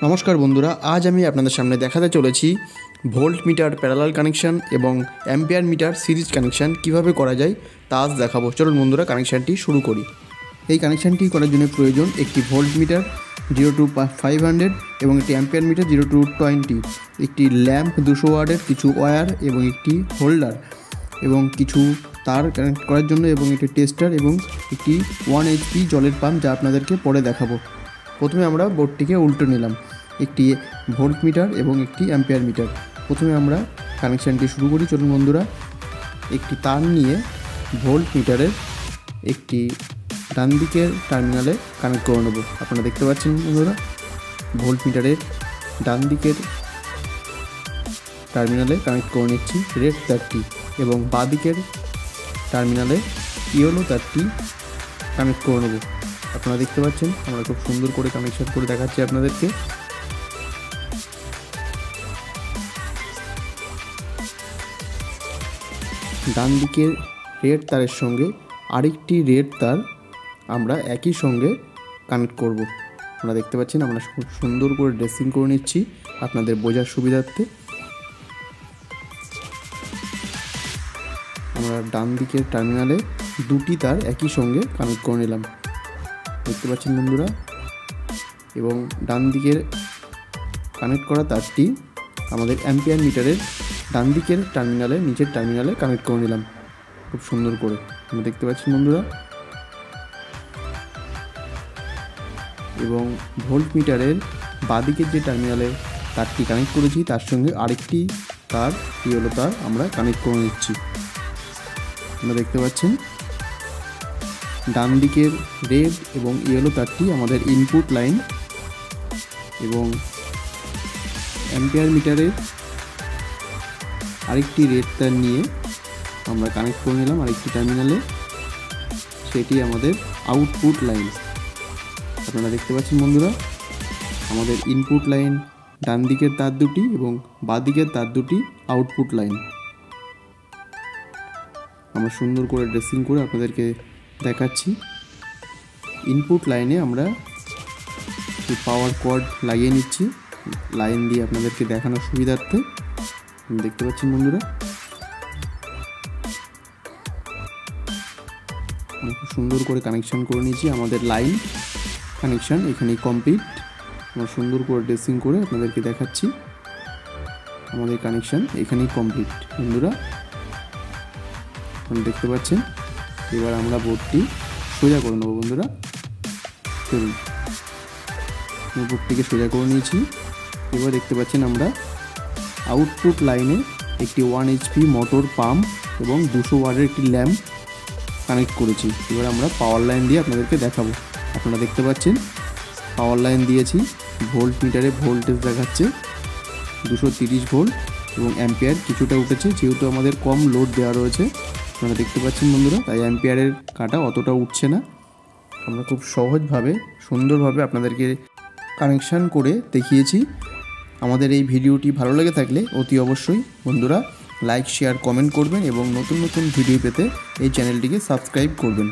नमस्कार बंधुरा आज आमी आपनादेर सामने देखाते चलेছি भोल्ट मीटार पैरेलल कानेक्शन एवं एम्पियर मीटार सिरिज कानेक्शन किभाबे करा जाए ता आज देखाबो। चलुन बंधुरा कानेक्शनटी शुरू करी। এই কানেকশনটি করার জন্য প্রয়োজন একটি ভোল্ট মিটার 0 to 500 এবং একটি অ্যাম্পিয়ার মিটার 0 to 20, একটি ল্যাম্প 200 ওয়াটের, কিছু ওয়্যার এবং একটি হোল্ডার এবং কিছু তার কানেক্ট করার জন্য এবং একটি টেস্টার এবং একটি 1 HP জলের পাম্প, যা আপনাদেরকে পরে দেখাবো। প্রথমে আমরা বোর্ডটিকে উল্টো নিলাম, একটি ভোল্ট মিটার এবং একটি অ্যাম্পিয়ার মিটার। প্রথমে আমরা কানেকশনটি শুরু করি। চলুন বন্ধুরা, একটি তার নিয়ে ভোল্ট মিটারের একটি ডান দিকের টার্মিনালে কানেক্ট করে নেব। আপনারা দেখতে পাচ্ছেন বন্ধুরা, ভোল্ট মিটারের ডান দিকের টার্মিনালে কানেক্ট করে নিচ্ছি রেড তারটি এবং বাঁ দিকের টার্মিনালে ইয়েলো তারটি কানেক্ট করে নেব। আপনারা দেখতে পাচ্ছেন আমরা খুব সুন্দর করে কানেকশন করে দেখাচ্ছি আপনাদেরকে। ডান দিকের রেড তারের সঙ্গে আরেকটি রেড তার আমরা একই সঙ্গে কানেক্ট করব। আপনারা দেখতে পাচ্ছেন আমরা খুব সুন্দর করে ড্রেসিং করে নিচ্ছি আপনাদের বোঝার সুবিধার্থে। আমরা ডান দিকের টার্মিনালে দুটি তার একই সঙ্গে কানেক্ট করে নিলাম, দেখতে পাচ্ছেন বন্ধুরা। এবং ডান দিকের কানেক্ট করা তারটি আমাদের অ্যাম্পিয়ার মিটারের ডান দিকের টার্মিনালে, নিচের টার্মিনালে কানেক্ট করে নিলাম খুব সুন্দর করে। আপনারা দেখতে পাচ্ছেন বন্ধুরা। এবং ভোল্ট মিটারের বাঁদিকের যে টার্মিনালে তারটি কানেক্ট করেছি তার সঙ্গে আরেকটি তার, ইয়েলো তার আমরা কানেক্ট করে নিচ্ছি। আপনারা দেখতে পাচ্ছেন ডান দিকের রেড এবং ইয়েলো তারটি আমাদের ইনপুট লাইন এবং অ্যাম্পিয়ার মিটারের আরেকটি রেড তার নিয়ে আমরা কানেক্ট করে নিলাম আরেকটি টার্মিনালে, সেটি আমাদের আউটপুট লাইন। আপনারা দেখতে পাচ্ছেন বন্ধুরা, আমাদের ইনপুট লাইন ডান দিকের তার দুটি এবং বাঁ দিকের তার দুটি আউটপুট লাইন। আমরা সুন্দর করে ড্রেসিং করে আপনাদেরকে দেখাচ্ছি। ইনপুট লাইনে আমরা পাওয়ার কর্ড লাগিয়ে নিচ্ছি লাইন দিয়ে আপনাদেরকে দেখানোর সুবিধার্থে। দেখতে পাচ্ছেন বন্ধুরা, আমরা খুব সুন্দর করে কানেকশন করে নিয়েছি। আমাদের লাইন কানেকশন এখানেই কমপ্লিট। আমরা সুন্দর করে ড্রেসিং করে আপনাদেরকে দেখাচ্ছি আমাদের কানেকশন এখানেই কমপ্লিট বন্ধুরা। আপনারা দেখতে পাচ্ছেন। এবার আমরা বোর্ডটি সোজা করে নেব বন্ধুরা। চলুন, বোর্ডটিকে সোজা করে নিয়েছি। এবার দেখতে পাচ্ছেন আমরা আউটপুট লাইনে একটি 1 HP মোটর পাম্প এবং 200 ওয়াটের একটি ল্যাম্প কানেক্ট করেছি। এবার আমরা পাওয়ার লাইন দিয়ে আপনাদেরকে দেখাবো। আপনারা দেখতে পাচ্ছেন পাওয়ার লাইন দিয়েছি। ভোল্ট মিটারে ভোল্টেজ দেখাচ্ছে 230 ভোল্ট এবং অ্যাম্পিয়ার কিছুটা উঠেছে, যেহেতু আমাদের কম লোড দেওয়া রয়েছে। আপনারা দেখতে পাচ্ছেন বন্ধুরা, তাই অ্যাম্পিয়ারের কাটা অতটা উঠছে না। আমরা খুব সহজভাবে সুন্দরভাবে আপনাদেরকে কানেকশান করে দেখিয়েছি। আমাদের এই ভিডিওটি ভালো লেগে থাকলে অতি অবশ্যই বন্ধুরা লাইক, শেয়ার, কমেন্ট করবেন এবং নতুন নতুন ভিডিও পেতে এই চ্যানেলটিকে সাবস্ক্রাইব করবেন।